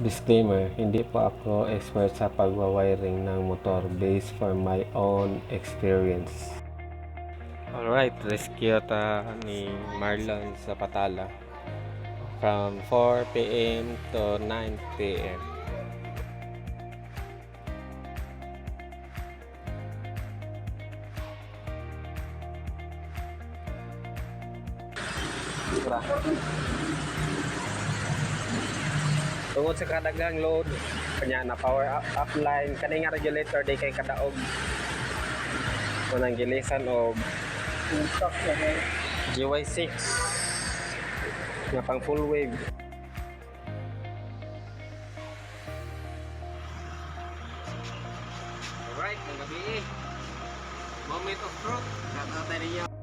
Disclaimer, hindi po ako expert sa pagwawiring ng motor based for my own experience. Alright, rescue ta ni Marlon sa Patala from 4 p.m. to 9 p.m. Tungod sa kadagang load, kanya na power up line, kani nga regulator di kay kadaog. Kunang gilisan og GY6 nga pang full wave. Alright, ang gabi. Moment of truth. Tatay niya.